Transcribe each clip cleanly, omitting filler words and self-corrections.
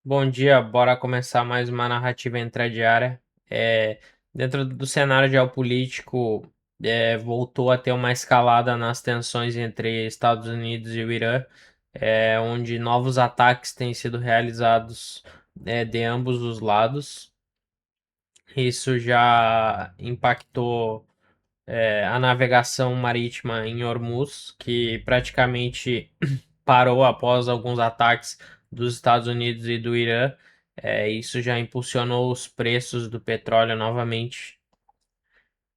Bom dia, bora começar mais uma narrativa intradiária. Dentro do cenário geopolítico, voltou a ter uma escalada nas tensões entre Estados Unidos e o Irã, onde novos ataques têm sido realizados, de ambos os lados. Isso já impactou, a navegação marítima em Hormuz, que praticamente parou após alguns ataques dos Estados Unidos e do Irã. Isso já impulsionou os preços do petróleo novamente.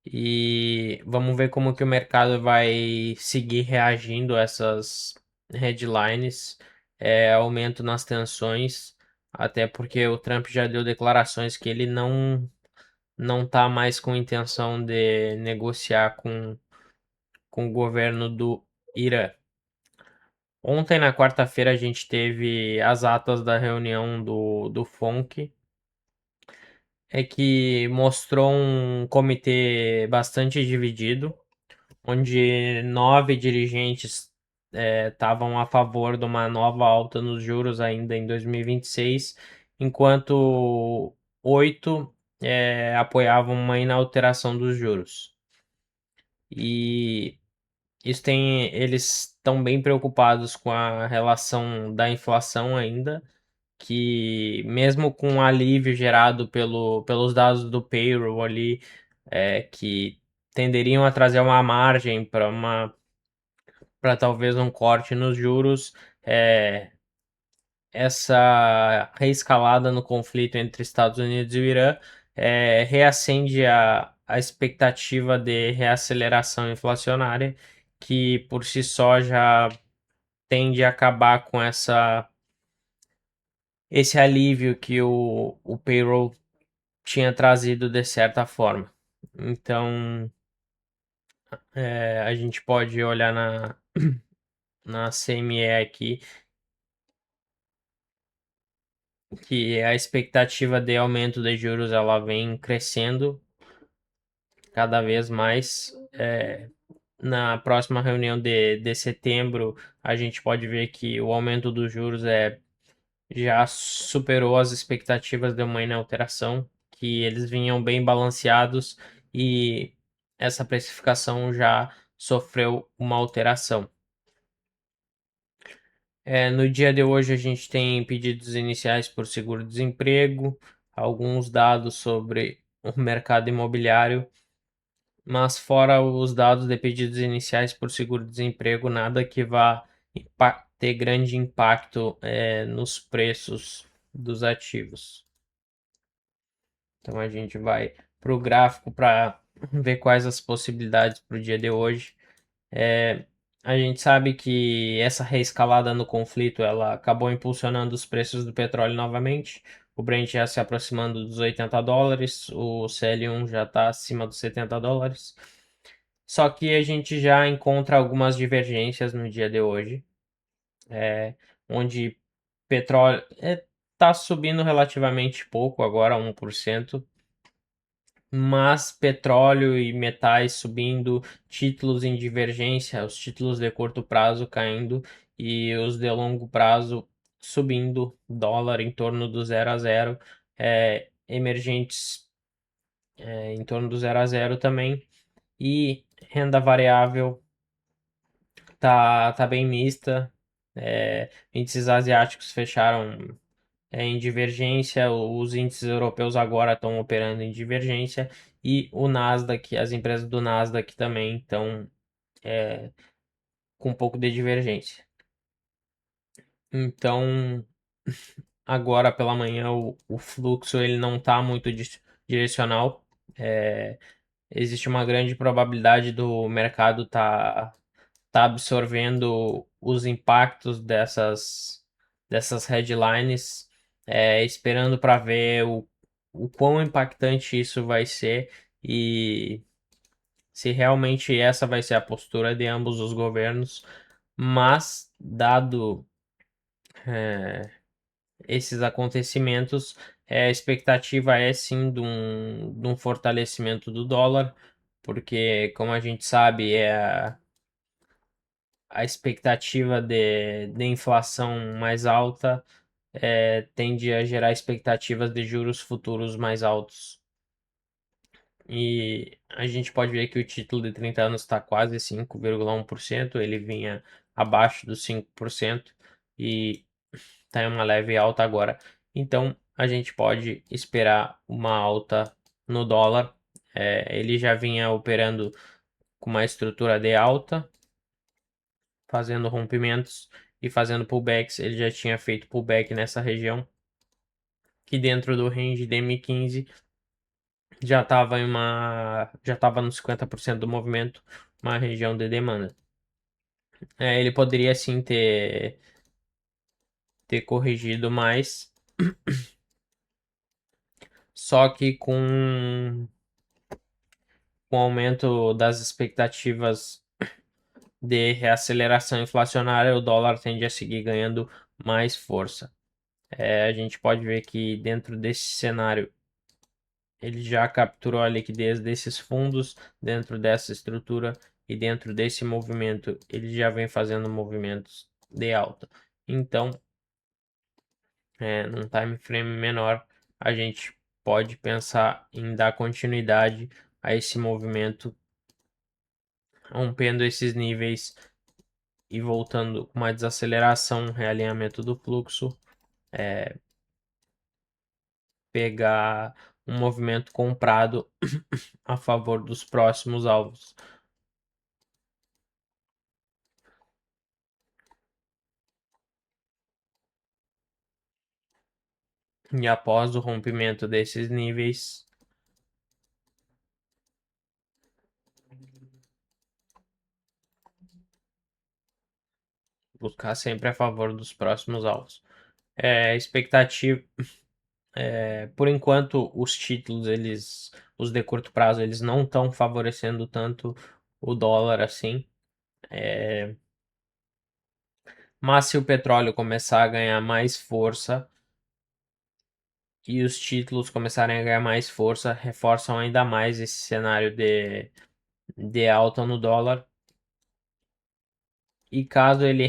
E vamos ver como que o mercado vai seguir reagindo a essas headlines, aumento nas tensões, até porque o Trump já deu declarações que ele não está mais com intenção de negociar com o governo do Irã. Ontem, na quarta-feira, a gente teve as atas da reunião do FONC, que mostrou um comitê bastante dividido, onde 9 dirigentes estavam a favor de uma nova alta nos juros ainda em 2026, enquanto 8 apoiavam uma inalteração dos juros. E eles estão bem preocupados com a relação da inflação ainda, que mesmo com o alívio gerado pelos dados do payroll ali, que tenderiam a trazer uma margem para talvez um corte nos juros, é, essa reescalada no conflito entre Estados Unidos e o Irã reacende a expectativa de reaceleração inflacionária, que por si só já tende a acabar com esse alívio que o payroll tinha trazido de certa forma. Então, a gente pode olhar na CME aqui, que a expectativa de aumento de juros ela vem crescendo cada vez mais. Na próxima reunião de setembro, a gente pode ver que o aumento dos juros já superou as expectativas de uma inalteração, que eles vinham bem balanceados e essa precificação já sofreu uma alteração. No dia de hoje, a gente tem pedidos iniciais por seguro-desemprego, alguns dados sobre o mercado imobiliário, mas fora os dados de pedidos iniciais por seguro-desemprego, nada que vá ter grande impacto nos preços dos ativos. Então a gente vai para o gráfico para ver quais as possibilidades para o dia de hoje. É, a gente sabe que essa reescalada no conflito ela acabou impulsionando os preços do petróleo novamente. O Brent já se aproximando dos $80, o CL1 já está acima dos $70. Só que a gente já encontra algumas divergências no dia de hoje, onde petróleo está subindo relativamente pouco, agora 1%, mas petróleo e metais subindo, títulos em divergência, os títulos de curto prazo caindo e os de longo prazo subindo, dólar em torno do 0 a 0, emergentes em torno do 0 a 0 também, e renda variável tá bem mista. Índices asiáticos fecharam em divergência, os índices europeus agora estão operando em divergência e o Nasdaq, as empresas do Nasdaq também estão com um pouco de divergência. Então, agora pela manhã o fluxo ele não está muito direcional. Existe uma grande probabilidade do mercado tá absorvendo os impactos dessas headlines, esperando para ver o quão impactante isso vai ser e se realmente essa vai ser a postura de ambos os governos. Mas, dado esses acontecimentos, a expectativa é sim de um fortalecimento do dólar, porque, como a gente sabe, a expectativa de inflação mais alta, tende a gerar expectativas de juros futuros mais altos. E a gente pode ver que o título de 30 anos está quase 5,1%, ele vinha abaixo dos 5% e está em uma leve alta agora. Então a gente pode esperar uma alta no dólar. Ele já vinha operando com uma estrutura de alta, fazendo rompimentos e fazendo pullbacks. Ele já tinha feito pullback nessa região, que dentro do range de M15 já estava nos 50% do movimento, uma região de demanda. Ele poderia sim ter corrigido mais, só que com o aumento das expectativas de reaceleração inflacionária, o dólar tende a seguir ganhando mais força. A gente pode ver que dentro desse cenário ele já capturou a liquidez desses fundos dentro dessa estrutura e dentro desse movimento ele já vem fazendo movimentos de alta. Então, num time frame menor, a gente pode pensar em dar continuidade a esse movimento, rompendo esses níveis e voltando com uma desaceleração, um realinhamento do fluxo, pegar um movimento comprado a favor dos próximos alvos. E após o rompimento desses níveis, buscar sempre a favor dos próximos alvos. Expectativa, por enquanto, os títulos, os de curto prazo, eles não estão favorecendo tanto o dólar assim. Mas se o petróleo começar a ganhar mais força e os títulos começarem a ganhar mais força, reforçam ainda mais esse cenário de alta no dólar. E caso ele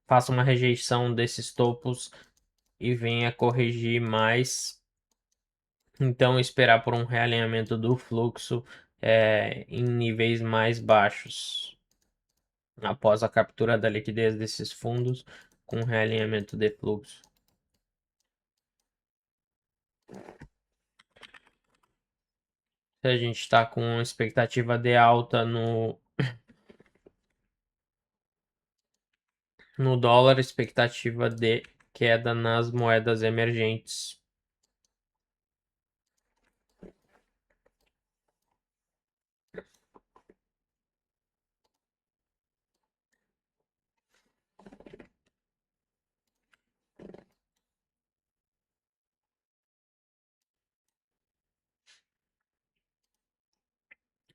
faça uma rejeição desses topos e venha corrigir mais, então esperar por um realinhamento do fluxo em níveis mais baixos, após a captura da liquidez desses fundos com realinhamento de fluxo. Se a gente está com expectativa de alta no dólar, expectativa de queda nas moedas emergentes.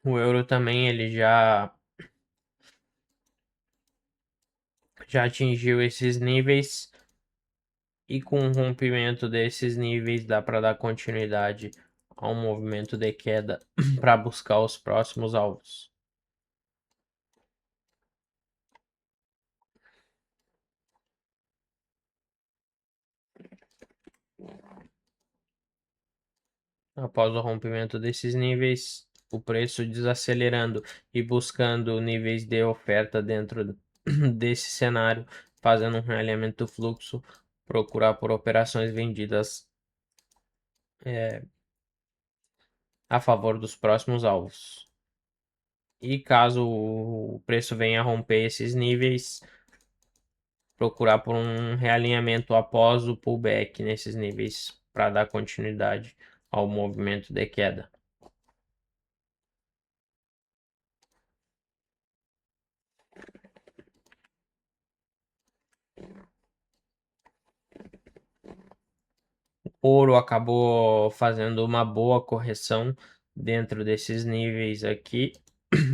O euro também ele já atingiu esses níveis e com o rompimento desses níveis dá para dar continuidade ao movimento de queda para buscar os próximos alvos. Após o rompimento desses níveis, o preço desacelerando e buscando níveis de oferta dentro desse cenário, fazendo um realinhamento do fluxo, procurar por operações vendidas a favor dos próximos alvos. E caso o preço venha a romper esses níveis, procurar por um realinhamento após o pullback nesses níveis para dar continuidade ao movimento de queda. Ouro acabou fazendo uma boa correção dentro desses níveis aqui,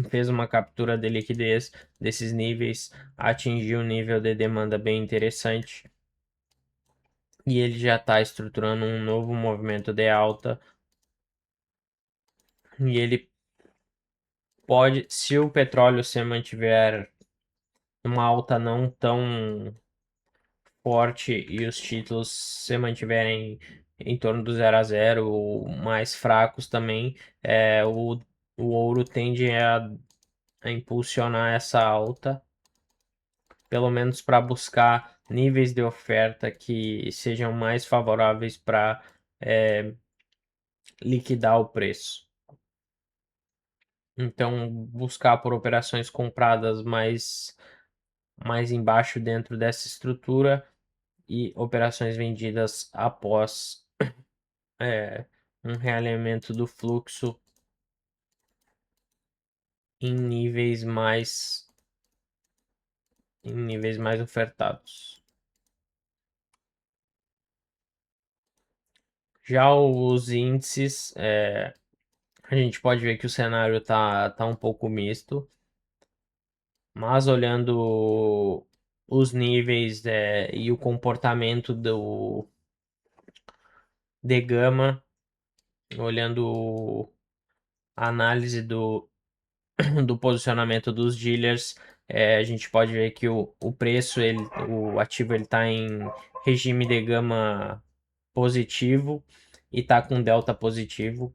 fez uma captura de liquidez desses níveis, atingiu um nível de demanda bem interessante e ele já está estruturando um novo movimento de alta e ele pode, se o petróleo se mantiver uma alta não tão suporte e os títulos se mantiverem em torno do 0 a 0 ou mais fracos também, o ouro tende a impulsionar essa alta, pelo menos para buscar níveis de oferta que sejam mais favoráveis para liquidar o preço. Então, buscar por operações compradas mais embaixo dentro dessa estrutura e operações vendidas após um realinhamento do fluxo em níveis mais ofertados. Já os índices, a gente pode ver que o cenário tá um pouco misto, mas olhando os níveis e o comportamento de gama, olhando a análise do posicionamento dos dealers, a gente pode ver que o preço, o ativo está em regime de gama positivo e está com delta positivo.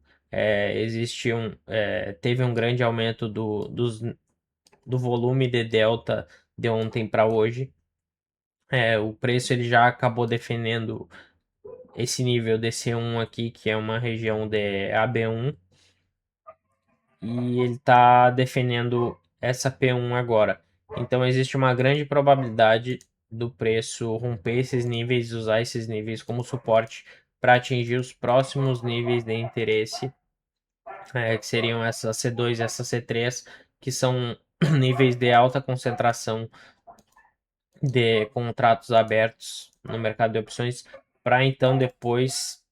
Teve um grande aumento do volume de delta de ontem para hoje. O preço ele já acabou defendendo esse nível de C1 aqui, que é uma região de AB1, e ele está defendendo essa P1 agora. Então existe uma grande probabilidade do preço romper esses níveis, usar esses níveis como suporte para atingir os próximos níveis de interesse, que seriam essa C2 e essa C3, que são níveis de alta concentração de contratos abertos no mercado de opções, para então depois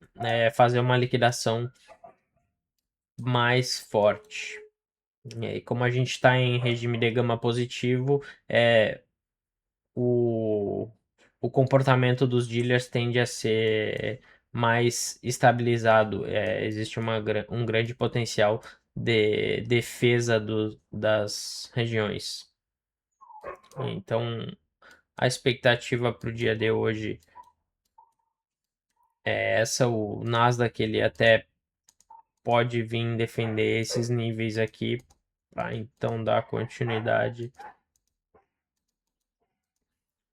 fazer uma liquidação mais forte. E aí, como a gente está em regime de gama positivo, o, o comportamento dos dealers tende a ser mais estabilizado. Existe um grande potencial de defesa das regiões. Então, a expectativa para o dia de hoje é essa. O Nasdaq ele até pode vir defender esses níveis aqui para então dar continuidade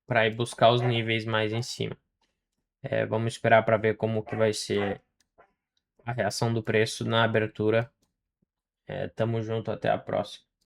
para ir buscar os níveis mais em cima. Vamos esperar para ver como que vai ser a reação do preço na abertura. Tamo junto, até a próxima.